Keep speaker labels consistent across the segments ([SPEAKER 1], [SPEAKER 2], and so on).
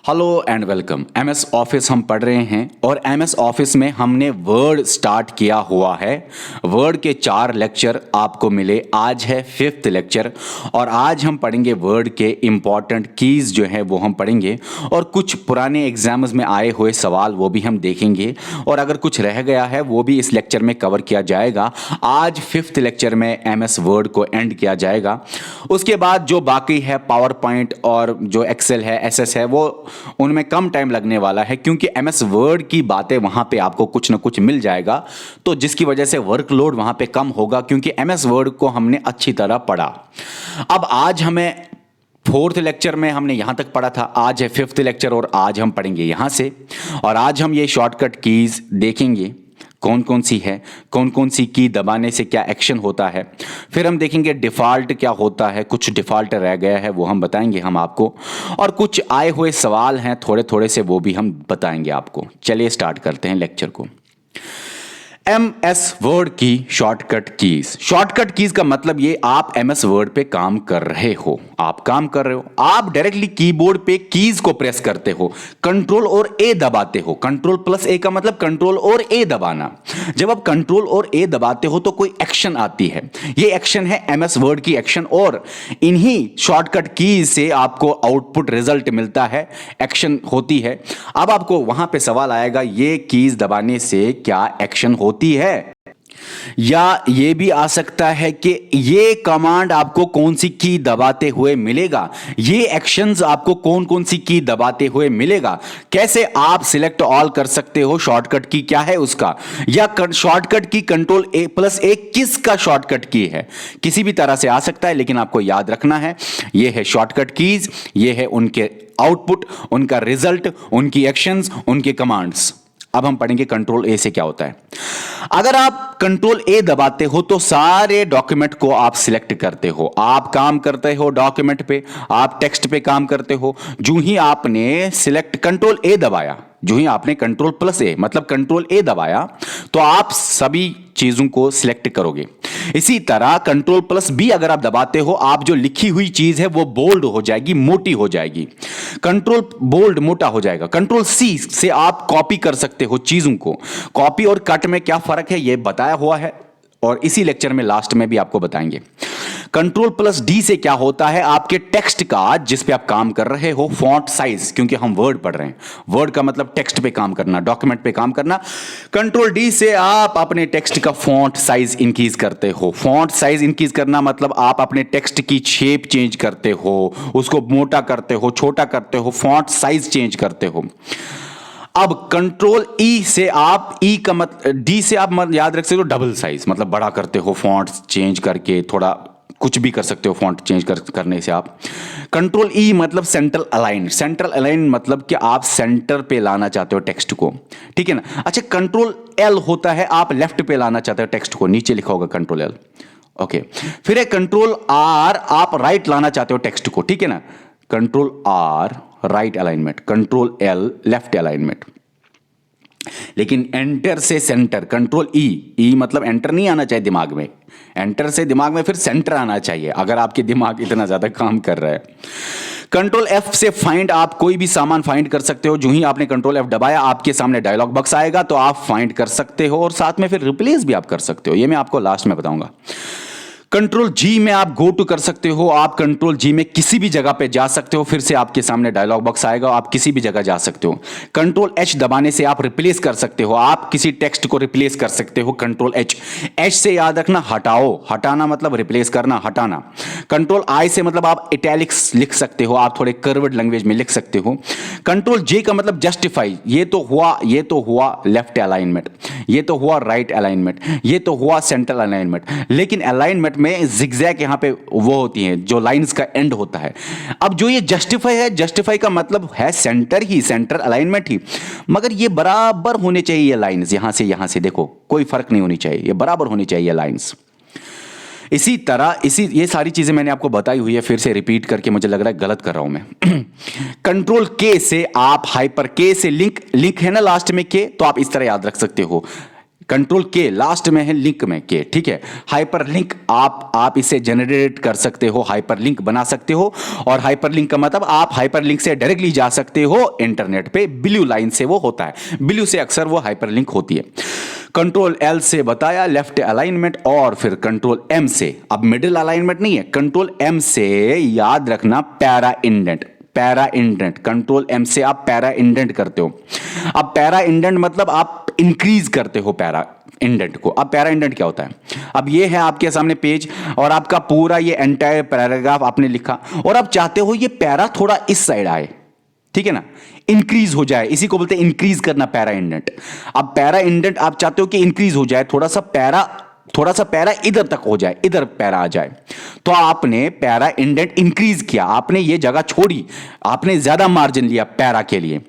[SPEAKER 1] Hello and welcome. MS office हम पढ़ रहे हैं और एमएस ऑफिस में हमने वर्ड स्टार्ट किया हुआ है। वर्ड के 4 लेक्चर आपको मिले, आज है 5th लेक्चर और आज हम पढ़ेंगे वर्ड के इम्पॉर्टेंट कीज़ जो है वो हम पढ़ेंगे और कुछ पुराने एग्जाम्स में आए हुए सवाल वो भी हम देखेंगे और अगर कुछ रह गया है वो भी इस लेक्चर में कवर किया जाएगा। आज 5th लेक्चर में एमएस वर्ड को एंड किया जाएगा। उसके बाद जो बाकी है पावर पॉइंट और जो एक्सेल है, एसएस है, वो उनमें कम टाइम लगने वाला है क्योंकि एमएस वर्ड की बातें वहां पे आपको कुछ ना कुछ मिल जाएगा, तो जिसकी वजह से वर्कलोड वहां पे कम होगा क्योंकि एमएस वर्ड को हमने अच्छी तरह पढ़ा। अब आज हमें 4th लेक्चर में हमने यहां तक पढ़ा था, आज है 5th लेक्चर और आज हम पढ़ेंगे यहां से और आज हम ये शॉर्टकट कीज देखेंगे कौन कौन सी है, कौन कौन सी की दबाने से क्या एक्शन होता है। फिर हम देखेंगे डिफ़ॉल्ट क्या होता है, कुछ डिफ़ॉल्ट रह गया है वो हम बताएंगे हम आपको, और कुछ आए हुए सवाल हैं थोड़े थोड़े से वो भी हम बताएंगे आपको। चलिए स्टार्ट करते हैं लेक्चर को। एमएस वर्ड की शॉर्टकट कीज। शॉर्टकट कीज का मतलब ये आप एमएस वर्ड पे काम कर रहे हो, आप डायरेक्टली कीबोर्ड पे कीज को प्रेस करते हो, कंट्रोल और ए दबाते हो। कंट्रोल प्लस ए का मतलब कंट्रोल और ए दबाना। जब आप कंट्रोल और ए दबाते हो तो कोई एक्शन आती है, ये एक्शन है एमएस वर्ड की एक्शन और इन्हीं शॉर्टकट कीज से आपको आउटपुट रिजल्ट मिलता है, एक्शन होती है। अब आपको वहां पे सवाल आएगा ये कीज दबाने से क्या एक्शन होती है, या ये भी आ सकता है कि ये कमांड आपको कौन सी की दबाते हुए मिलेगा, ये एक्शंस आपको कौन कौन सी की दबाते हुए मिलेगा, कैसे आप सिलेक्ट ऑल कर सकते हो, शॉर्टकट की क्या है उसका, या शॉर्टकट की कंट्रोल ए प्लस ए किसका शॉर्टकट की है, किसी भी तरह से आ सकता है। लेकिन आपको याद रखना है ये है शॉर्टकट कीज, ये है उनके आउटपुट, उनका रिजल्ट, उनकी एक्शंस, उनके कमांड्स। अब हम पढ़ेंगे कंट्रोल ए से क्या होता है। अगर आप कंट्रोल ए दबाते हो तो सारे डॉक्यूमेंट को आप सिलेक्ट करते हो, आप काम करते हो डॉक्यूमेंट पे, आप टेक्स्ट पे काम करते हो। जो ही आपने सिलेक्ट कंट्रोल ए दबाया, जो ही आपने कंट्रोल प्लस ए मतलब कंट्रोल ए दबाया तो आप सभी चीजों को सिलेक्ट करोगे। इसी तरह कंट्रोल प्लस बी अगर आप दबाते हो, आप जो लिखी हुई चीज है वो बोल्ड हो जाएगी, मोटी हो जाएगी। कंट्रोल बोल्ड मोटा हो जाएगा। कंट्रोल सी से आप कॉपी कर सकते हो चीजों को। कॉपी और कट में क्या फर्क है ये बताया हुआ है और इसी लेक्चर में लास्ट में भी आपको बताएंगे। कंट्रोल प्लस डी से क्या होता है, आपके टेक्स्ट का जिस पे आप काम कर रहे हो फॉन्ट साइज, क्योंकि हम वर्ड पढ़ रहे हैं, वर्ड का मतलब टेक्स्ट पे काम करना, डॉक्यूमेंट पे काम करना। कंट्रोल डी से आप अपने टेक्स्ट का फॉन्ट साइज इंक्रीज करते हो। फॉन्ट साइज इंक्रीज करना मतलब आप अपने टेक्स्ट की शेप चेंज करते हो, उसको मोटा करते हो, छोटा करते हो, फॉन्ट साइज चेंज करते हो। अब कंट्रोल ई से आप ई का डी से आप याद रख सकते हो डबल साइज मतलब बड़ा करते हो, फॉन्ट चेंज करके थोड़ा कुछ भी कर सकते हो फॉन्ट चेंज करने से आप। कंट्रोल ई मतलब सेंट्रल अलाइन। सेंट्रल अलाइन मतलब कि आप सेंटर पे लाना चाहते हो टेक्स्ट को, ठीक है ना। अच्छा, कंट्रोल एल होता है आप लेफ्ट पे लाना चाहते हो टेक्स्ट को, नीचे लिखा होगा कंट्रोल एल, ओके। फिर है कंट्रोल आर, आप राइट लाना चाहते हो टेक्स्ट को, ठीक है ना। Control R right alignment, control L left alignment. लेकिन एंटर से सेंटर, कंट्रोल ई मतलब एंटर नहीं आना चाहिए दिमाग में, एंटर से दिमाग में फिर सेंटर आना चाहिए अगर आपके दिमाग इतना ज्यादा काम कर रहा है। कंट्रोल एफ से फाइंड, आप कोई भी सामान फाइंड कर सकते हो। जो ही आपने कंट्रोल एफ दबाया आपके सामने डायलॉग बॉक्स आएगा तो आप फाइंड कर सकते हो और साथ में फिर रिप्लेस भी आप कर सकते हो, ये मैं आपको लास्ट में बताऊंगा। कंट्रोल जी में आप गो टू कर सकते हो, आप कंट्रोल जी में किसी भी जगह पे जा सकते हो, फिर से आपके सामने डायलॉग बॉक्स आएगा, आप किसी भी जगह जा सकते हो। कंट्रोल एच दबाने से आप रिप्लेस कर सकते हो, आप किसी टेक्स्ट को रिप्लेस कर सकते हो, कंट्रोल एच। एच से याद रखना हटाओ, हटाना मतलब रिप्लेस करना, हटाना। कंट्रोल आई से मतलब आप इटैलिक्स लिख सकते हो, आप थोड़े कर्व्ड लैंग्वेज में लिख सकते हो। कंट्रोल जे का मतलब जस्टिफाई, ये तो हुआ लेफ्ट अलाइनमेंट, ये तो हुआ राइट अलाइनमेंट, ये तो हुआ सेंट्रल अलाइनमेंट। लेकिन अलाइनमेंट में जिगजैग यहां पे वो होती हैं जो लाइंस का एंड होता है। अब जो ये जस्टिफाई है, जस्टिफाई का मतलब है सेंटर ही, सेंटर अलाइनमेंट ही, मगर ये बराबर होने चाहिए ये लाइंस, यहां से देखो कोई फर्क नहीं होनी चाहिए, ये बराबर होनी चाहिए लाइंस। इसी तरह ये सारी चीजें मैंने आपको बताई हुई है, फिर से रिपीट करके मुझे लग रहा है गलत कर रहा हूं मैं। कंट्रोल के से आप हाइपर के से लिंक है ना लास्ट में के, तो आप इस तरह याद रख सकते हो। कंट्रोल के लास्ट में है, लिंक में के, ठीक है। हाइपरलिंक आप इसे जनरेट कर सकते हो, हाइपरलिंक बना सकते हो। और हाइपरलिंक का मतलब आप हाइपरलिंक से डायरेक्टली जा सकते हो इंटरनेट पे, ब्लू लाइन से वो होता है, ब्लू से अक्सर वो हाइपरलिंक होती है। कंट्रोल एल से बताया लेफ्ट अलाइनमेंट, और फिर कंट्रोल एम से, अब मिडिल अलाइनमेंट नहीं है, कंट्रोल एम से याद रखना para indent, para indent, control M से आप पैरा इंडेंट करते हो। अब पैरा इंडेंट मतलब आप इंक्रीज करते हो पैरा इंडेंट को। अब पैरा इंडेंट क्या होता है? अब ये है आपके सामने पेज, और आपका पूरा ये एंटायर पैराग्राफ आपने लिखा, और आप चाहते हो ये पैरा थोड़ा इस साइड आए, ठीक है ना, इंक्रीज हो जाए, इसी को बोलते हैं इंक्रीज करना, पैरा इंडेंट। अब पैरा इंडेंट आप चाहते हो कि इंक्रीज हो जाए, थोड़ा सा पैरा इधर तक हो जाए, इधर पैरा आ जाए, तो आपने पैरा इंडेंट इंक्रीज किया, आपने ये जगह छोड़ी, आपने ज्यादा मार्जिन लिया पैरा के लिए,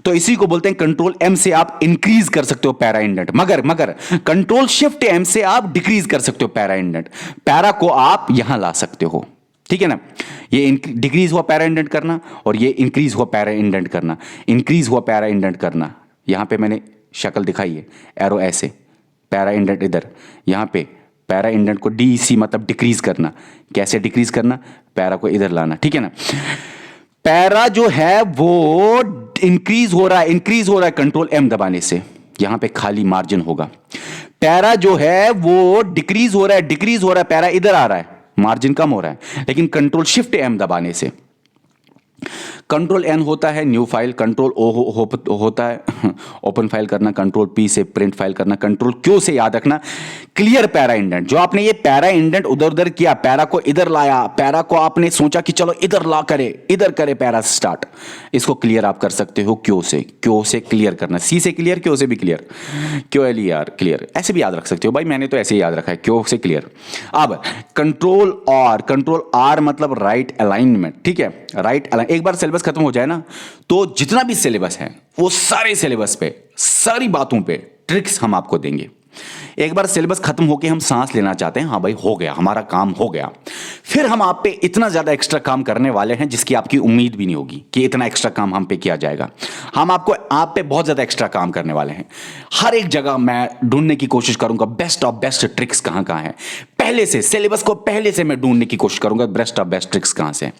[SPEAKER 1] तो इसी को बोलते हैं कंट्रोल एम से आप इंक्रीज कर सकते हो पैरा इंडेंट। मगर कंट्रोल शिफ्ट एम से आप डिक्रीज कर सकते हो पैरा इंडेंट, पैरा को आप यहां ला सकते हो, ठीक है ना। ये डिक्रीज हुआ पैरा इंडेंट करना, और ये इंक्रीज हुआ पैरा इंडेंट करना, इंक्रीज हुआ पैरा इंडेंट करना। यहां पे मैंने शक्ल दिखाई है, एरो ऐसे, पैरा इंडेंट इधर, यहां पे पैरा इंडेंट को डीसी मतलब डिक्रीज करना। कैसे डिक्रीज करना? पैरा को इधर लाना, ठीक है ना। पैरा जो है वो इंक्रीज हो रहा है कंट्रोल एम दबाने से, यहां पे खाली मार्जिन होगा। पैरा जो है वो डिक्रीज हो रहा है, पैरा इधर आ रहा है, मार्जिन कम हो रहा है, लेकिन कंट्रोल शिफ्ट एम दबाने से। कंट्रोल एन होता है न्यू फाइल, कंट्रोल ओ होता है ओपन फाइल करना, कंट्रोल पी से प्रिंट फाइल करना, कंट्रोल क्यू से याद रखना क्लियर पैरा इंडेंट। जो आपने ये पैरा इंडेंट उधर उधर किया, पैरा को इधर लाया, पैरा को आपने सोचा कि चलो इधर ला करे, इधर करे पैरा स्टार्ट, इसको क्लियर आप कर सकते हो क्यू से क्लियर करना, सी से क्लियर, क्यू से भी clear, Q L E R clear, ऐसे भी याद रख सकते हो भाई, मैंने तो ऐसे ही याद रखा है, क्यू से क्लियर। अब कंट्रोल आर मतलब राइट अलाइनमेंट, ठीक है, राइट अलाइन। एक बार सिलेबस खत्म हो जाए ना, तो जितना भी सिलेबस है वो सारे सिलेबस पे, सारी बातों पे ट्रिक्स हम आपको देंगे। एक बार सिलेबस खत्म होके हम सांस लेना चाहते हैं, हाँ भाई हो गया, हमारा काम हो गया, फिर हम आप पे इतना ज्यादा एक्स्ट्रा काम करने वाले हैं जिसकी आपकी उम्मीद भी नहीं होगी कि इतना एक्स्ट्रा काम हम पे किया जाएगा। हम आप पे बहुत ज्यादा एक्स्ट्रा काम करने वाले हैं। हर एक जगह मैं ढूंढने की कोशिश करूंगा बेस्ट ऑफ बेस्ट ट्रिक्स कहां कहां है, पहले से सिलेबस को पहले से मैं ढूंढने की कोशिश करूंगा बेस्ट ऑफ बेस्ट ट्रिक्स कहां से,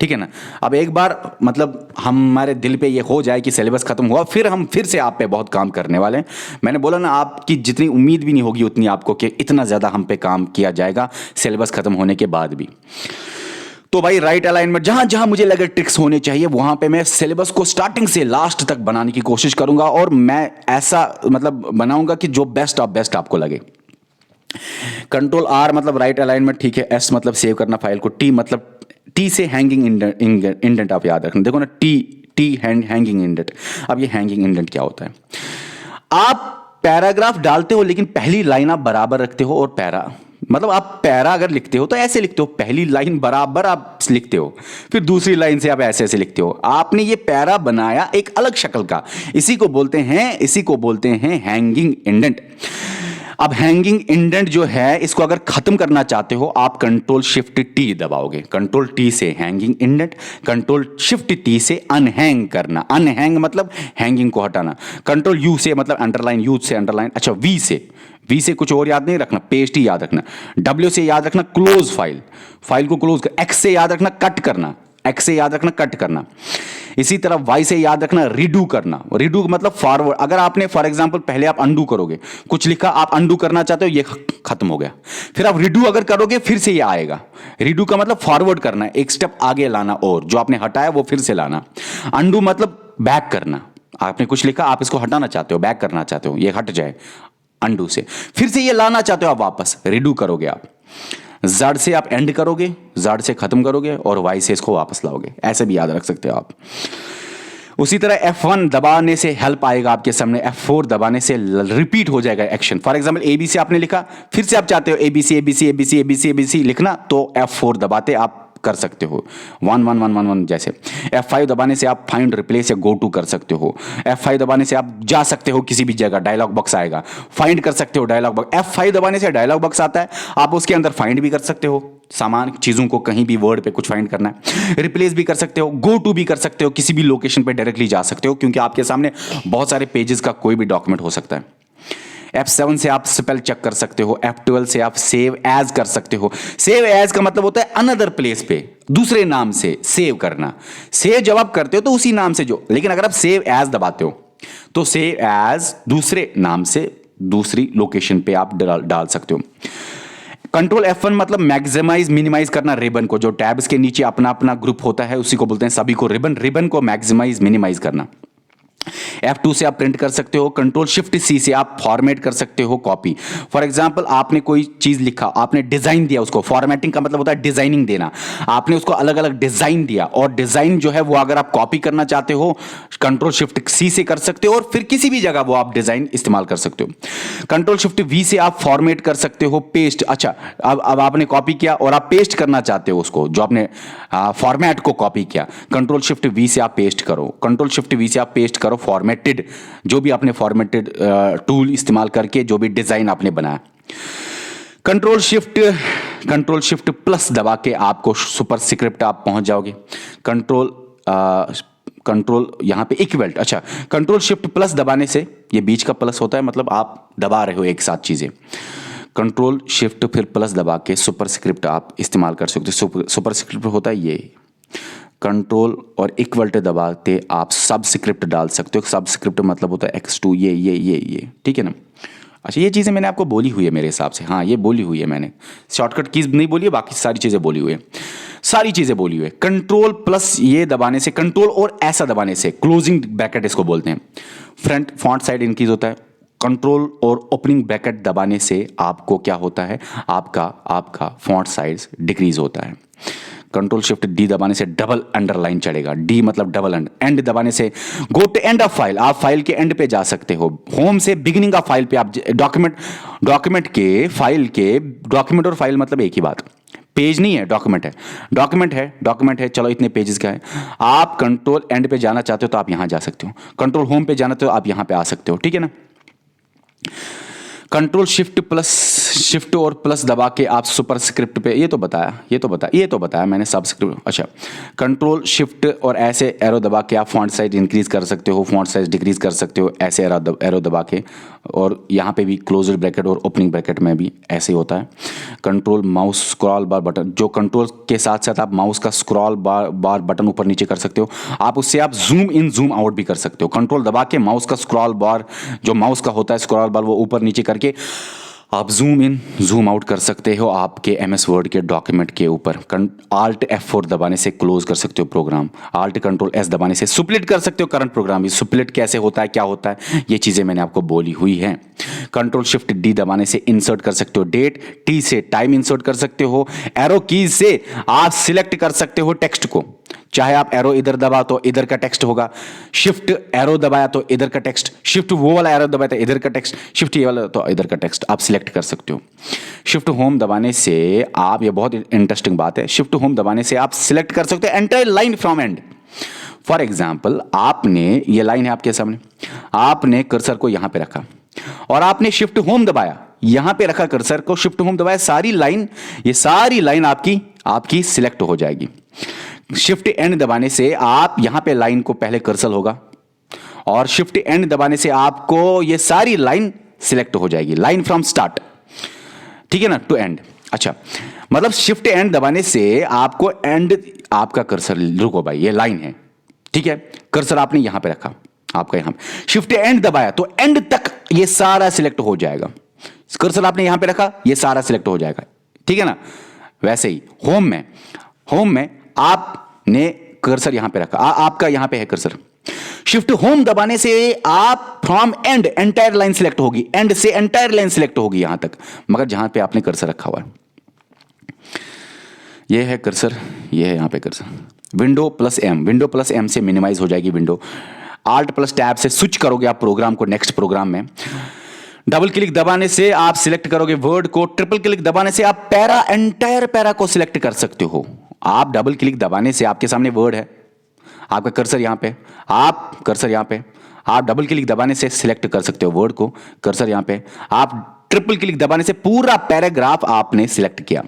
[SPEAKER 1] ठीक है ना। अब एक बार मतलब हमारे दिल पे ये हो जाए कि सिलेबस खत्म हुआ, फिर हम फिर से आप पे बहुत काम करने वाले हैं। मैंने बोला ना, आपकी जितनी उम्मीद भी नहीं होगी उतनी आपको कि इतना ज्यादा हम पे काम किया जाएगा सिलेबस खत्म होने के बाद भी। तो भाई राइट अलाइनमेंट जहां जहां मुझे लगे ट्रिक्स होने चाहिए वहां पे मैं सिलेबस को स्टार्टिंग से लास्ट तक बनाने की कोशिश करूंगा, और मैं ऐसा मतलब बनाऊंगा कि जो बेस्ट ऑफ बेस्ट आपको लगे। कंट्रोल आर मतलब राइट अलाइनमेंट, ठीक है, एस मतलब सेव करना फाइल को, टी मतलब टी से हैंगिंग इंडेंट आप याद रखना, देखो ना, टी हैंगिंग इंडेंट। अब ये हैंगिंग इंडेंट क्या होता है? आप पैराग्राफ डालते हो लेकिन पहली लाइन आप बराबर रखते हो, और पैरा मतलब आप पैरा अगर लिखते हो तो ऐसे लिखते हो, पहली लाइन बराबर आप लिखते हो, फिर दूसरी लाइन से आप ऐसे ऐसे लिखते हो। आपने ये पैरा बनाया एक अलग शक्ल का, इसी को बोलते हैं हैंगिंग इंडेंट। अब हैंगिंग इंडेंट जो है, इसको अगर खत्म करना चाहते हो आप कंट्रोल शिफ्ट टी दबाओगे, कंट्रोल टी से hanging indent, control shift T से अनहैंग करना, अनहैंग मतलब हैंगिंग को हटाना, कंट्रोल यू से मतलब अंडरलाइन, यू से अंडरलाइन, अच्छा वी से कुछ और याद नहीं रखना, पेस्ट ही याद रखना, डब्ल्यू से याद रखना क्लोज फाइल को क्लोज कर, एक्स से याद रखना कट करना, एक्स से याद रखना कट करना, इसी तरह वाई से याद रखना रिडू करना, रिडू मतलब फॉरवर्ड। अगर आपने फॉर एग्जांपल पहले आप अंडू करोगे, कुछ लिखा आप अंडू करना चाहते हो, ये खत्म हो गया, फिर आप रिडू अगर करोगे फिर से ये आएगा। रिडू का मतलब फॉरवर्ड करना, एक स्टेप आगे लाना, और जो आपने हटाया वो फिर से लाना। अंडू मतलब बैक करना, आपने कुछ लिखा आप इसको हटाना चाहते हो, बैक करना चाहते हो, ये हट जाए अंडू से, फिर से ये लाना चाहते हो आप वापस, रिडू करोगे आप। जड़ से आप एंड करोगे, जड़ से खत्म करोगे, और वाई से इसको वापस लाओगे, ऐसे भी याद रख सकते हो आप। उसी तरह F1 दबाने से हेल्प आएगा आपके सामने, F4 दबाने से रिपीट हो जाएगा एक्शन। फॉर एग्जांपल ABC आपने लिखा, फिर से आप चाहते हो ABC लिखना, तो F4 दबाते आप कर सकते हो, 1 1 1 1 1 जैसे। F5 दबाने से आप फाइंड रिप्लेस या गो टू कर सकते हो। F5 दबाने से आप जा सकते हो किसी भी जगह, डायलॉग बॉक्स आएगा, फाइंड कर सकते हो डायलॉग बॉक्स। F5 दबाने से डायलॉग बॉक्स आता है, आप उसके अंदर फाइंड भी कर सकते हो सामान चीजों को, कहीं भी वर्ड पे कुछ फाइंड करना है, रिप्लेस भी कर सकते हो, गो टू भी कर सकते हो, किसी भी लोकेशन पे डायरेक्टली जा सकते हो, क्योंकि आपके सामने बहुत सारे पेजेस का कोई भी डॉक्यूमेंट हो सकता है। F7 से आप स्पेल चेक कर सकते हो, F12 से आप सेव एज कर सकते हो। सेव एज का मतलब होता है अनदर प्लेस पे, दूसरे नाम से सेव करना। सेव जब आप करते हो तो उसी नाम से जो, लेकिन अगर आप सेव एज दबाते हो तो सेव एज दूसरे नाम से दूसरी लोकेशन पे आप डाल सकते हो। कंट्रोल F1 मतलब मैक्सिमाइज मिनिमाइज करना रिबन को, जो टैब्स के नीचे अपना अपना ग्रुप होता है उसी को बोलते हैं सभी को रिबन, रिबन को मैक्सिमाइज मिनिमाइज करना। F2 से आप प्रिंट कर सकते हो। कंट्रोल शिफ्ट सी से आप फॉर्मेट कर सकते हो कॉपी। फॉर एग्जांपल आपने कोई चीज लिखा, आपने डिजाइन दिया, उसको फॉर्मेटिंग का मतलब होता है डिजाइनिंग देना। आपने उसको अलग अलग डिजाइन दिया और डिजाइन जो है वो अगर आप कॉपी करना चाहते हो कंट्रोल शिफ्ट सी से कर सकते हो और फिर किसी भी जगह वो आप डिजाइन इस्तेमाल कर सकते हो। कंट्रोल शिफ्ट वी से आप फॉर्मेट कर सकते हो, पेस्ट। अच्छा, अब आपने कॉपी किया और आप पेस्ट करना चाहते हो उसको, जो आपने फॉर्मेट को कॉपी किया, कंट्रोल शिफ्ट वी से आप पेस्ट करो। कंट्रोल शिफ्ट वी से आप पेस्ट करो फॉर्मेटेड, जो भी आपने फॉर्मेटेड टूल इस्तेमाल करके जो भी डिजाइन आपने बनाया। कंट्रोल शिफ्ट प्लस दबा के आपको सुपर स्क्रिप्ट आप पहुंच जाओगे। कंट्रोल यहां पे इक्वल्ट, अच्छा, कंट्रोल शिफ्ट प्लस दबाने से, ये बीच का प्लस होता है मतलब आप दबा रहे हो एक साथ चीजें। कंट्रोल शिफ्ट फिर प्लस दबा के सुपर स्क्रिप्ट आप इस्तेमाल कर सकते हो। सुपर स्क्रिप्ट होता है ये, कंट्रोल और इक्वल टू दबाते आप सब स्क्रिप्ट डाल सकते हो। सब स्क्रिप्ट मतलब होता है X2, ये, ठीक है ना। अच्छा, ये चीज़ें मैंने आपको बोली हुई है मेरे हिसाब से, हाँ ये बोली हुई है मैंने, शॉर्टकट कीज नहीं बोली है, बाकी सारी चीज़ें बोली हुई है, सारी चीज़ें बोली हुई है। कंट्रोल प्लस ये दबाने से, कंट्रोल और ऐसा दबाने से, क्लोजिंग ब्रैकेट इसको बोलते हैं, फ्रंट फॉन्ट साइड इंक्रीज होता है। कंट्रोल और ओपनिंग ब्रैकेट दबाने से आपको क्या होता है, आपका फॉन्ट साइज डिक्रीज होता है। कंट्रोल शिफ्ट डी दबाने से डबल अंडरलाइन चढ़ेगा, डी मतलब डबल एंड दबाने से go to end of file, आप फाइल के एंड पे जा सकते हो। होम से बिगिनिंग ऑफ फाइल पे आप डॉक्यूमेंट और फाइल मतलब एक ही बात, पेज नहीं है, डॉक्यूमेंट है, चलो इतने पेजेस का है। आप कंट्रोल एंड पे जाना चाहते हो तो आप यहां जा सकते हो, कंट्रोल होम पे जाना तो आप यहां पे आ सकते हो, ठीक है ना। कंट्रोल शिफ्ट और प्लस दबा के आप सुपर स्क्रिप्ट पे, ये तो बताया मैंने सब स्क्रिप्ट। अच्छा, कंट्रोल शिफ्ट और ऐसे एरो दबा के आप फॉन्ट साइज इंक्रीज कर सकते हो, फॉन्ट साइज डिक्रीज कर सकते हो, ऐसे एरो दबा के। और यहाँ पे भी क्लोजर ब्रैकेट और ओपनिंग ब्रैकेट में भी ऐसे ही होता है। कंट्रोल माउस स्क्रॉल बार बटन, जो कंट्रोल के साथ साथ आप माउस का स्क्रॉल बार बटन ऊपर नीचे कर सकते हो, आप उससे आप जूम इन जूम आउट भी कर सकते हो। कंट्रोल दबा के माउस का स्क्रॉल बार, जो माउस का होता है स्क्रॉल बार, वो ऊपर नीचे करके आप जूम इन जूम आउट कर सकते हो आपके MS वर्ड के डॉक्यूमेंट के ऊपर। Alt F4 दबाने से क्लोज कर सकते हो प्रोग्राम, Alt Control S दबाने से सुप्लिट कर सकते हो करंट प्रोग्राम। ये सुप्लिट कैसे होता है, क्या होता है, ये चीजें मैंने आपको बोली हुई है। कंट्रोल शिफ्ट डी दबाने से इंसर्ट कर सकते हो डेट, टी से टाइम इंसर्ट कर सकते हो, एरो कीज से आप सिलेक्ट कर सकते हो टेक्स्ट को, चाहे आप एरो इधर दबा तो इधर का टेक्स्ट होगा, शिफ्ट एरो दबाया तो इधर का टेक्स्ट, शिफ्ट वो वाला एरो दबाया तो इधर का टेक्स्ट, शिफ्ट ये वाला तो इधर का टेक्स्ट आप सिलेक्ट कर सकते हो। शिफ्ट होम दबाने से आप, ये बहुत इंटरेस्टिंग बात है, शिफ्ट होम दबाने से आप सिलेक्ट कर सकते हो entire line from and. For example, आपने, ये लाइन है आपके सामने, आपने कर्सर को यहां पे रखा और आपने शिफ्ट होम दबाया, यहां पे रखा कर्सर को, शिफ्ट होम दबाया, सारी लाइन, ये सारी लाइन आपकी सिलेक्ट हो जाएगी। शिफ्ट एंड दबाने से आप यहां पे लाइन को पहले कर्सर होगा और शिफ्ट एंड दबाने से आपको ये सारी लाइन सिलेक्ट हो जाएगी, लाइन फ्रॉम स्टार्ट, ठीक है ना, टू एंड। अच्छा, मतलब शिफ्ट एंड दबाने से आपको एंड, आपका कर्सर, रुको भाई ये लाइन है, ठीक है, कर्सर आपने यहां पे रखा, आपका यहां पे शिफ्ट एंड दबाया तो एंड तक ये सारा सिलेक्ट हो जाएगा। कर्सर आपने यहां पे रखा, ये सारा सिलेक्ट हो जाएगा, ठीक है ना। वैसे ही होम में आपने कर्सर यहां पे रखा, आपका यहां पे है कर्सर, शिफ्ट होम दबाने से आप from and entire line select होगी, एंड से एंटायर लाइन सिलेक्ट होगी यहां तक, मगर जहां पे आपने कर्सर रखा हुआ है, ये है कर्सर, ये है यहां पे कर्सर। विंडो प्लस एम से मिनिमाइज हो जाएगी विंडो। Alt प्लस टैब से स्विच करोगे आप प्रोग्राम को नेक्स्ट प्रोग्राम में। डबल क्लिक दबाने से आप सिलेक्ट करोगे वर्ड को, ट्रिपल क्लिक दबाने से आप एंटायर पैरा को सिलेक्ट कर सकते हो। आप डबल क्लिक दबाने से, आपके सामने वर्ड है, आपका कर्सर यहां पे, आप डबल क्लिक दबाने से सिलेक्ट कर सकते हो वर्ड को, कर्सर यहां पे, आप ट्रिपल क्लिक दबाने से पूरा पैराग्राफ आपने सिलेक्ट किया।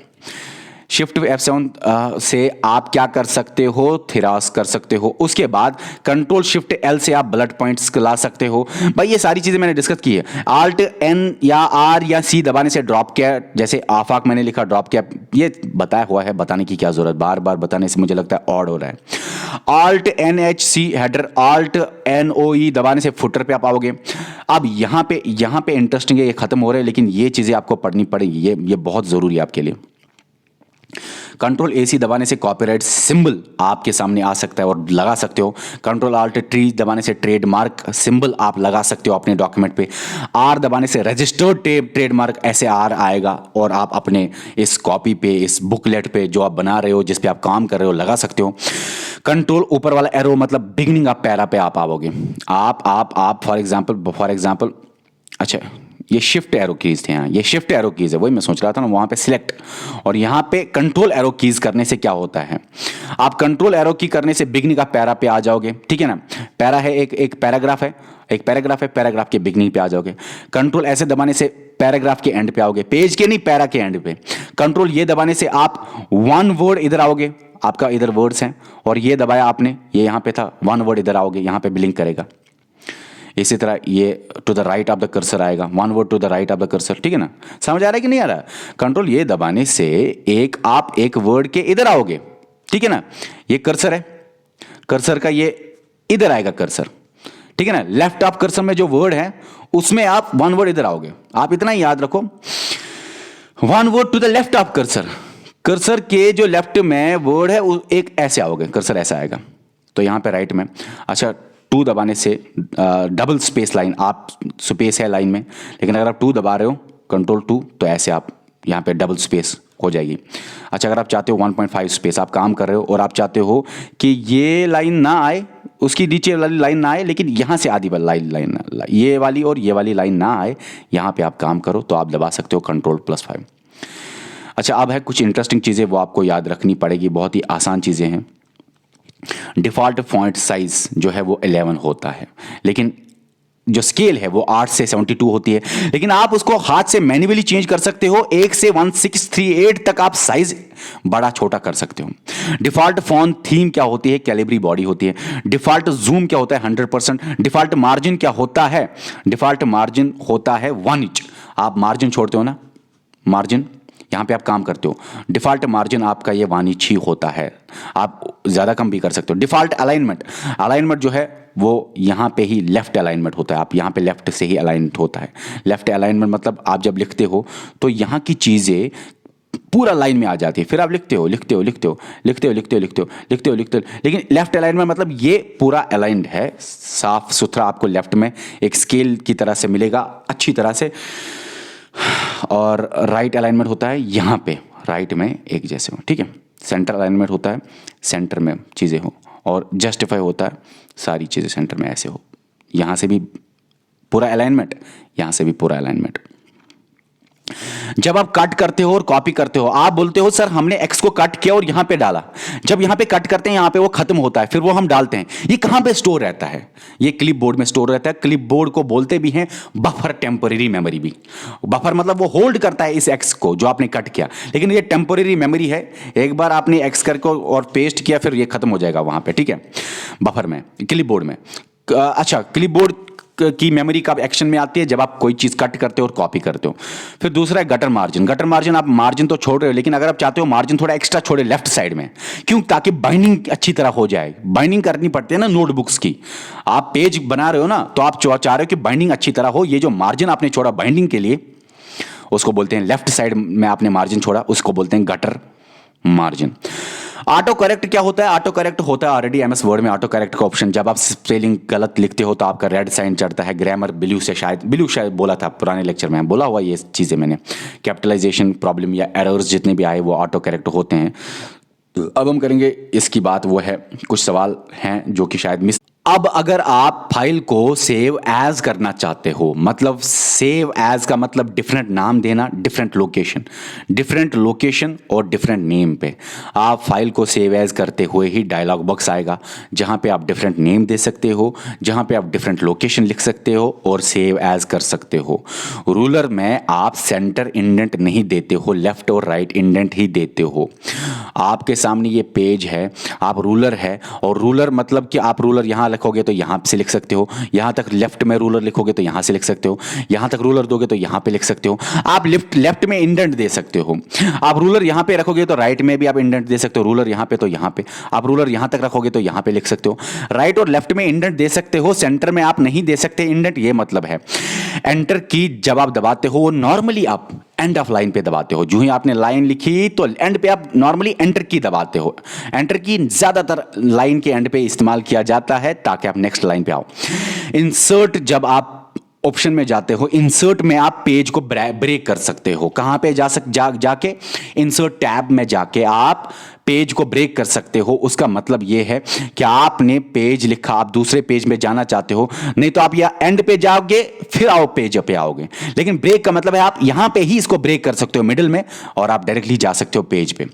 [SPEAKER 1] शिफ्ट F7 से आप क्या कर सकते हो, थिरास कर सकते हो। उसके बाद कंट्रोल शिफ्ट L से आप बुलेट पॉइंट्स ला सकते हो। भाई ये सारी चीज़ें मैंने डिस्कस की है। Alt N या R या C दबाने से ड्रॉप किया, जैसे आफाक मैंने लिखा ड्रॉप किया, ये बताया हुआ है, बताने की क्या ज़रूरत, बार बार बताने से मुझे लगता है ऑड हो रहा है। Alt NHC header, Alt NOE दबाने से फुटर पे आप आओगे। अब यहाँ पे इंटरेस्टिंग है, ये खत्म हो रहा है लेकिन ये चीज़ें आपको पढ़नी पड़ेगी, ये बहुत ज़रूरी है आपके लिए। कंट्रोल AC दबाने से कॉपीराइट सिंबल आपके सामने आ सकता है और लगा सकते हो। कंट्रोल Alt T दबाने से ट्रेडमार्क सिंबल आप लगा सकते हो अपने डॉक्यूमेंट पे। R दबाने से रजिस्टर्ड ट्रेडमार्क ऐसे R आएगा और आप अपने इस कॉपी पे, इस बुकलेट पे जो आप बना रहे हो, जिस पे आप काम कर रहे हो, लगा सकते हो। कंट्रोल ऊपर वाला एरो मतलब बिगिनिंग ऑफ पैरा पे आप आओगे। आप फॉर एग्जांपल अच्छा ये शिफ्ट एरो कीज थे, यहाँ ये शिफ्ट एरो कीज है, वही मैं सोच रहा था ना, वहाँ पे सिलेक्ट और यहाँ पे कंट्रोल एरो कीज करने से क्या होता है, आप कंट्रोल एरो की करने से बिगनिंग का पैरा पे आ जाओगे, ठीक है ना। पैरा है, एक पैराग्राफ है, पैराग्राफ के बिगनिंग पे आ जाओगे। कंट्रोल ऐसे दबाने से पैराग्राफ के एंड पे आओगे, पेज के नहीं, पैरा के एंड पे। कंट्रोल ये दबाने से आप वन वर्ड इधर आओगे, आपका इधर वर्ड्स हैं और ये दबाया आपने, ये यहाँ पे था, वन वर्ड इधर आओगे, यहाँ पे ब्लिंक करेगा। इसी तरह ये to the right of the cursor आएगा, one word to the right of the cursor, ठीक है ना। समझ आ रहा है कि नहीं आ रहा। कंट्रोल ये दबाने से आप एक वर्ड के इधर आओगे, ठीक है ना। ये कर्सर है, कर्सर का ये इधर आएगा कर्सर, ठीक है ना। लेफ्ट ऑफ कर्सर में जो वर्ड है उसमें आप वन वर्ड इधर आओगे। आप इतना ही याद रखो, one word to the left of cursor, cursor के जो लेफ्ट में वर्ड है एक ऐसे आओगे, कर्सर ऐसा आएगा। तो यहां पे राइट में, अच्छा 2 दबाने से डबल स्पेस लाइन, आप स्पेस है लाइन में, लेकिन अगर आप 2 दबा रहे हो कंट्रोल 2 तो ऐसे आप यहाँ पे डबल स्पेस हो जाएगी। अच्छा अगर आप चाहते हो 1.5 स्पेस, आप काम कर रहे हो और आप चाहते हो कि ये लाइन ना आए, उसकी नीचे वाली लाइन ना आए, लेकिन यहाँ से आधी लाइन ये वाली और ये वाली लाइन ना आए, यहाँ पे आप काम करो तो आप दबा सकते हो कंट्रोल +5। अच्छा अब है कुछ इंटरेस्टिंग चीज़ें, वो आपको याद रखनी पड़ेगी, बहुत ही आसान चीज़ें हैं। डिफ़ॉल्ट फॉन्ट साइज जो है वो 11 होता है, लेकिन जो स्केल है वो 8 से 72 होती है, लेकिन आप उसको हाथ से मैन्युअली चेंज कर सकते हो। 1 से 1638 तक आप साइज बड़ा छोटा कर सकते हो। डिफ़ॉल्ट फॉन्ट थीम क्या होती है, कैलिब्री बॉडी होती है। डिफ़ॉल्ट जूम क्या होता है, 100%। डिफ़ॉल्ट मार्जिन क्या होता है, डिफ़ॉल्ट मार्जिन होता है 1 इंच। आप मार्जिन छोड़ते हो ना, मार्जिन यहाँ पे आप काम करते हो, डिफ़ॉल्ट मार्जिन आपका ये 1 इंच ही होता है, आप ज़्यादा कम भी कर सकते हो। डिफ़ॉल्ट अलाइनमेंट जो है वो यहाँ पे ही लेफ्ट अलाइनमेंट होता है, आप यहाँ पे लेफ्ट से ही अलाइनमेंट होता है। लेफ्ट अलाइनमेंट मतलब आप जब लिखते हो तो यहाँ की चीज़ें पूरा लाइन में आ जाती है, फिर आप लिखते हो, लेकिन लेफ्ट अलाइनमेंट मतलब ये पूरा अलाइंड है, साफ सुथरा आपको लेफ्ट में एक स्केल की तरह से मिलेगा अच्छी तरह से। और राइट अलाइनमेंट होता है यहाँ पे, राइट में एक जैसे हो, ठीक है। सेंटर अलाइनमेंट होता है, सेंटर में चीज़ें हो, और जस्टिफाई होता है सारी चीज़ें सेंटर में ऐसे हो। यहाँ से भी पूरा अलाइनमेंट, यहाँ से भी पूरा अलाइनमेंट। जब आप कट करते हो और कॉपी करते हो, आप बोलते हो सर हमने एक्स को कट किया और यहां पे डाला। जब यहां पे कट करते हैं यहां पे वो खत्म होता है, फिर वो हम डालते हैं। ये कहां पे स्टोर रहता है, ये क्लिपबोर्ड में स्टोर रहता है। क्लिपबोर्ड को बोलते भी हैं बफर, टेम्पररी मेमोरी भी। बफर मतलब वो होल्ड करता है इस एक्स को जो आपने कट किया, लेकिन ये टेम्पररी मेमोरी है। एक बार आपने एक्स करके और पेस्ट किया फिर ये खत्म हो जाएगा वहां पे, ठीक है, बफर में, क्लिपबोर्ड में। अच्छा, क्लिपबोर्ड की मेमोरी कब एक्शन में आती है, जब आप कोई चीज कट करते हो और कॉपी करते हो। फिर दूसरा है गटर मार्जिन। गटर मार्जिन, आप मार्जिन तो छोड़ रहे हो, लेकिन अगर आप चाहते हो मार्जिन थोड़ा एक्स्ट्रा छोड़े लेफ्ट साइड में, क्यों, ताकि बाइंडिंग अच्छी तरह हो जाए। बाइंडिंग करनी पड़ती है ना नोटबुक्स की, आप पेज बना रहे हो ना, तो आप चाह रहे हो कि बाइंडिंग अच्छी तरह हो। ये जो मार्जिन आपने छोड़ा बाइंडिंग के लिए, उसको बोलते हैं, लेफ्ट साइड में आपने मार्जिन छोड़ा, उसको बोलते हैं गटर मार्जिन। ऑटो करेक्ट क्या होता है, ऑटो करेक्ट होता है ऑलरेडी एमएस वर्ड में ऑटो करेक्ट का ऑप्शन। जब आप स्पेलिंग गलत लिखते हो तो आपका रेड साइन चढ़ता है। ग्रामर ब्लू से, शायद बोला था पुराने लेक्चर में, बोला हुआ ये चीज़ें मैंने। कैपिटलाइजेशन प्रॉब्लम या एरर्स जितने भी आए वो ऑटो करेक्ट होते हैं। अब हम करेंगे इसकी बात, वो है कुछ सवाल हैं जो कि शायद मिस अब अगर आप फाइल को सेव एज करना चाहते हो, मतलब सेव एज का मतलब डिफरेंट नाम देना, डिफरेंट लोकेशन और डिफरेंट नेम पे आप फाइल को सेव एज करते हुए ही डायलॉग बॉक्स आएगा, जहां पे आप डिफरेंट नेम दे सकते हो, जहां पे आप डिफरेंट लोकेशन लिख सकते हो और सेव एज कर सकते हो। रूलर में आप सेंटर इंडेंट नहीं देते हो, लेफ्ट और राइट इंडेंट ही देते हो। आपके सामने ये पेज है, आप रूलर है, और रूलर मतलब कि आप रूलर यहाँ लिखोगे तो यहाँ से लिख सकते हो, यहाँ तक लेफ्ट में रूलर लिखोगे तो यहाँ से लिख सकते हो, यहाँ तक रूलर दोगे तो यहाँ पे लिख सकते हो। आप लेफ्ट में इंडेंट दे सकते हो। आप रूलर यहाँ पे रखोगे तो राइट में भी आप इंडेंट दे सकते हो, रूलर यहाँ पे तो यहाँ पे। आप रूलर यहाँ तक रखोगे तो यहाँ पे लिख सकते हो। राइट और लेफ्ट में इंडेंट दे सकते हो, सेंटर में आप नहीं दे सकते इंडेंट। ये मतलब है एंटर की जब आप दबाते हो, नॉर्मली आप एंड ऑफ लाइन पे दबाते हो। जो ही आपने लाइन लिखी तो एंड पे आप नॉर्मली एंटर की दबाते हो। एंटर की ज्यादातर लाइन के एंड पे इस्तेमाल किया जाता है ताकि आप नेक्स्ट लाइन पे आओ। इंसर्ट, जब आप ऑप्शन में जाते हो, इंसर्ट में आप पेज को ब्रेक कर सकते हो। कहां पे जाके इंसर्ट टैब में जाके आप पेज को ब्रेक कर सकते हो। उसका मतलब यह है कि आपने पेज लिखा, आप दूसरे पेज में जाना चाहते हो, नहीं तो आप या एंड पे जाओगे फिर आओ पेज पे आओगे। लेकिन ब्रेक का मतलब है आप यहां पे ही इसको ब्रेक कर सकते हो मिडिल में, और आप डायरेक्टली जा सकते हो पेज पे।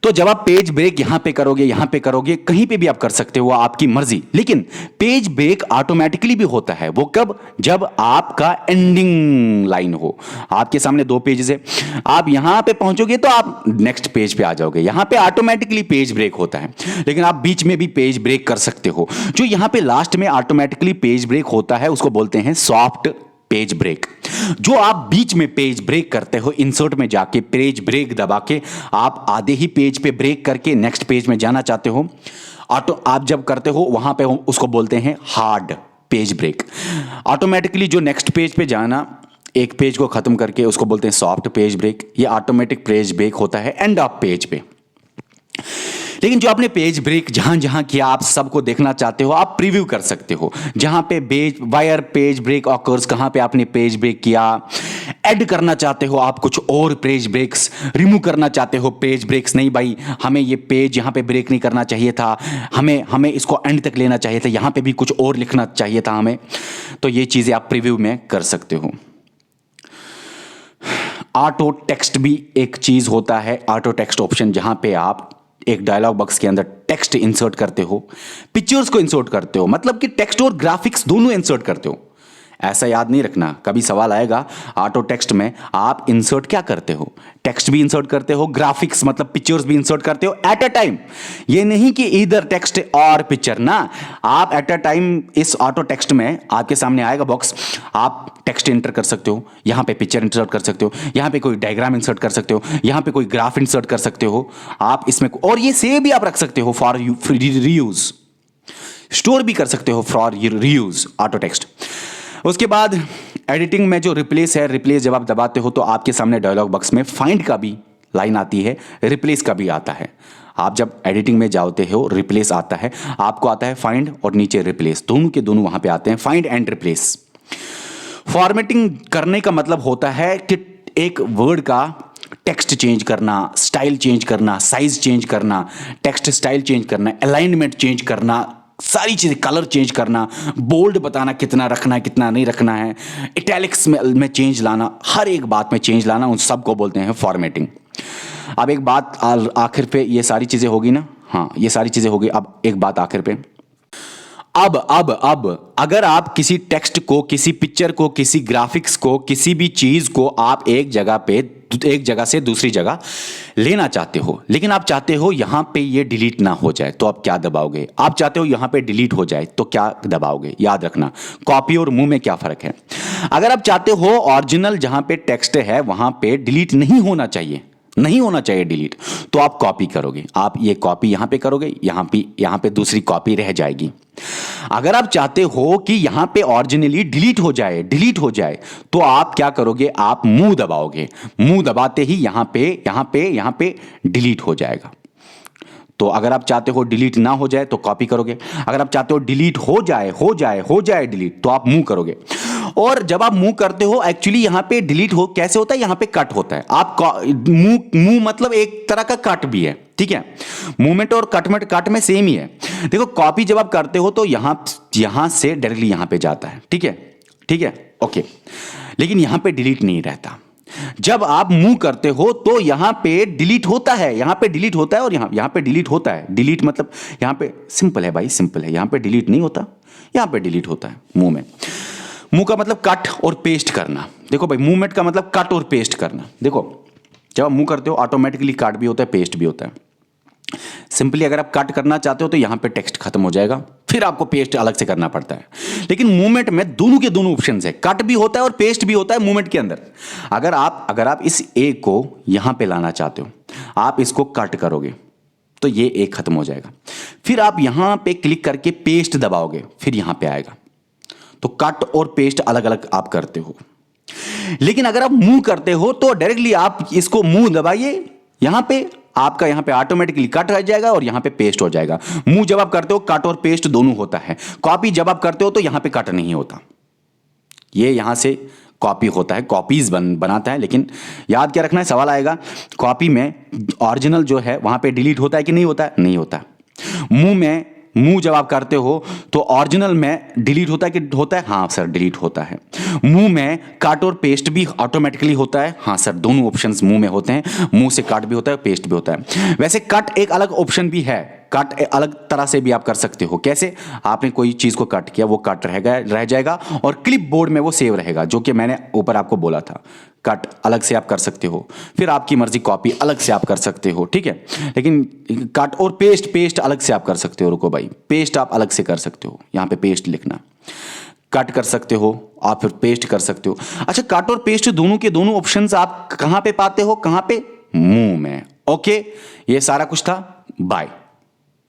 [SPEAKER 1] तो जब आप पेज ब्रेक यहां पे करोगे, कहीं पे भी आप कर सकते हो, आपकी मर्जी। लेकिन पेज ब्रेक ऑटोमेटिकली भी होता है। वो कब? जब आपका एंडिंग लाइन हो। आपके सामने दो पेजेस है, आप यहां पे पहुंचोगे तो आप नेक्स्ट पेज पे आ जाओगे। यहां पे ऑटोमेटिकली पेज ब्रेक होता है, लेकिन आप बीच में भी पेज ब्रेक कर सकते हो। जो यहां पे लास्ट में ऑटोमेटिकली पेज ब्रेक होता है उसको बोलते हैं सॉफ्ट पेज ब्रेक। जो आप बीच में पेज ब्रेक करते हो, इंसर्ट में जाके पेज ब्रेक दबा के आप आधे ही पेज पे ब्रेक करके नेक्स्ट पेज में जाना चाहते हो, आप जब करते हो वहां पे उसको बोलते हैं हार्ड पेज ब्रेक। ऑटोमेटिकली जो नेक्स्ट पेज पे जाना, एक पेज को खत्म करके, उसको बोलते हैं सॉफ्ट पेज ब्रेक। ये ऑटोमेटिक पेज ब्रेक होता है एंड ऑफ पेज पे। लेकिन जो आपने पेज ब्रेक जहां जहां किया, आप सबको देखना चाहते हो, आप प्रीव्यू कर सकते हो। जहां पे वायर पेज ब्रेक ऑकर्स, कहां पे आपने पेज ब्रेक किया, ऐड करना चाहते हो आप कुछ और पेज ब्रेक्स, रिमूव करना चाहते हो पेज ब्रेक्स, नहीं भाई हमें ये पेज यहां पे ब्रेक नहीं करना चाहिए था, हमें इसको एंड तक लेना चाहिए था, यहां पे भी कुछ और लिखना चाहिए था हमें, तो ये चीजें आप प्रीव्यू में कर सकते हो। ऑटो टेक्स्ट भी एक चीज होता है, ऑटो टेक्स्ट ऑप्शन, जहां पे आप एक डायलॉग बॉक्स के अंदर टेक्स्ट इंसर्ट करते हो, पिक्चर्स को इंसर्ट करते हो, मतलब कि टेक्स्ट और ग्राफिक्स दोनों इंसर्ट करते हो। ऐसा याद नहीं रखना, कभी सवाल आएगा ऑटो टेक्स्ट में आप इंसर्ट क्या करते हो, टेक्स्ट भी इंसर्ट करते हो, ग्राफिक्स मतलब पिक्चर्स भी इंसर्ट करते हो एट अ टाइम। ये नहीं कि इधर टेक्स्ट और पिक्चर ना, आप एट अ टाइम इस ऑटो टेक्स्ट में आपके सामने आएगा बॉक्स, आप टेक्स्ट इंटर कर सकते हो, यहां पे पिक्चर इंसर्ट कर सकते हो, यहां पे कोई डायग्राम इंसर्ट कर सकते हो, यहां पे कोई ग्राफ इंसर्ट कर सकते हो आप इसमें, और ये सेव भी आप रख सकते हो फॉर रीयूज, स्टोर भी कर सकते हो फॉर रीयूज ऑटो टेक्स्ट। उसके बाद एडिटिंग में जो रिप्लेस है, रिप्लेस जब आप दबाते हो तो आपके सामने डायलॉग बॉक्स में फाइंड का भी लाइन आती है, रिप्लेस का भी आता है। आप जब एडिटिंग में जाते हो, रिप्लेस आता है, आपको आता है फाइंड और नीचे रिप्लेस, दोनों के दोनों वहां पे आते हैं, फाइंड एंड रिप्लेस। फॉर्मेटिंग करने का मतलब होता है कि एक वर्ड का टेक्स्ट चेंज करना, स्टाइल चेंज करना, साइज चेंज करना, टेक्स्ट स्टाइल चेंज करना, अलाइनमेंट चेंज करना, सारी चीजें, कलर चेंज करना, बोल्ड बताना कितना रखना है कितना नहीं रखना है, इटैलिक्स में चेंज लाना, हर एक बात में चेंज लाना, उन सब को बोलते हैं फॉर्मेटिंग। अब एक बात आखिर पे, ये सारी चीजें होगी ना, हाँ ये सारी चीजें होगी। अब एक बात आखिर पे, अब अगर आप किसी टेक्स्ट को, किसी पिक्चर को, किसी ग्राफिक्स को, किसी भी चीज को आप एक जगह से दूसरी जगह लेना चाहते हो, लेकिन आप चाहते हो यहां पे ये डिलीट ना हो जाए, तो आप क्या दबाओगे? आप चाहते हो यहां पे डिलीट हो जाए तो क्या दबाओगे? याद रखना, कॉपी और मूव में क्या फर्क है। अगर आप चाहते हो ओरिजिनल जहां पे टेक्स्ट है वहां पे डिलीट नहीं होना चाहिए डिलीट, तो आप कॉपी करोगे, आप ये कॉपी यहां पे करोगे, यहां पे दूसरी कॉपी रह जाएगी। अगर आप चाहते हो कि यहां पे ओरिजिनली डिलीट हो जाए तो आप क्या करोगे? आप मूव दबाओगे, मूव दबाते ही यहां पे डिलीट हो जाएगा। तो अगर आप चाहते हो डिलीट ना हो जाए तो कॉपी करोगे, अगर आप चाहते हो डिलीट हो जाए डिलीट, तो आप मूव करोगे। और जब आप मूव करते हो एक्चुअली यहां पे डिलीट हो कैसे होता है, यहां पे कट होता है। आप मूव मतलब एक तरह का कट भी है, ठीक है। मूवमेंट और कट में सेम ही है। देखो कॉपी जब आप करते हो तो यहां से डायरेक्टली यहां पे जाता है, ठीक है, ठीक है, ओके। लेकिन यहां पे डिलीट नहीं रहता। जब आप मूव करते हो तो यहां पे डिलीट होता है, यहां पे डिलीट होता है और यहां पे डिलीट होता है। डिलीट मतलब यहां पे सिंपल है भाई, सिंपल है। यहां पे डिलीट नहीं होता, यहां पे डिलीट होता है मूव में। मूव का मतलब कट और पेस्ट करना। देखो भाई मूवमेंट का मतलब कट और पेस्ट करना। देखो जब आप मूव करते हो ऑटोमेटिकली कट भी होता है, पेस्ट भी होता है। सिंपली अगर आप कट करना चाहते हो तो यहां पे टेक्स्ट खत्म हो जाएगा, फिर आपको पेस्ट अलग से करना पड़ता है। लेकिन मूवमेंट में दोनों के दोनों ऑप्शन है, कट भी होता है और पेस्ट भी होता है मूवमेंट के अंदर। अगर आप इस ए को यहां पे लाना चाहते हो, आप इसको कट करोगे तो ये ए खत्म हो जाएगा। फिर आप यहां पे क्लिक करके पेस्ट दबाओगे, फिर यहां पे आएगा। तो कट और पेस्ट अलग अलग आप करते हो। लेकिन अगर आप मूव करते हो तो डायरेक्टली आप इसको मूव दबाइए, यहां पे आपका यहां पे ऑटोमेटिकली कट रह जाएगा और यहां पे पेस्ट हो जाएगा। मूव जब आप करते हो कट और पेस्ट दोनों होता है। कॉपी जब आप करते हो तो यहां पे कट नहीं होता, ये यहां से कॉपी होता है, कॉपीज बनाता है। लेकिन याद क्या रखना है, सवाल आएगा कॉपी में ओरिजिनल जो है वहां पे डिलीट होता है कि नहीं होता है, नहीं होता। मूव जब आप करते हो तो ओरिजिनल में डिलीट होता है कि होता है, हाँ सर डिलीट होता है। मूव में कट और पेस्ट भी ऑटोमेटिकली होता है, हाँ सर दोनों ऑप्शंस मूव में होते हैं। मूव से कट भी होता है, पेस्ट भी होता है। वैसे कट एक अलग ऑप्शन भी है, कट अलग तरह से भी आप कर सकते हो। कैसे, आपने कोई चीज को कट किया, वो कट रह जाएगा और क्लिप बोर्ड में वो सेव रहेगा, जो कि मैंने ऊपर आपको बोला था। कट अलग से आप कर सकते हो, फिर आपकी मर्जी कॉपी अलग से आप कर सकते हो, ठीक है। लेकिन कट और पेस्ट अलग से आप कर सकते हो। रुको भाई, पेस्ट आप अलग से कर सकते हो, यहां पे पेस्ट लिखना। कट कर सकते हो आप, फिर पेस्ट कर सकते हो। अच्छा, कट और पेस्ट दोनों के दोनों ऑप्शंस आप कहां पे पाते हो, कहां पे, मूव में। ओके, ये सारा कुछ था। बाय।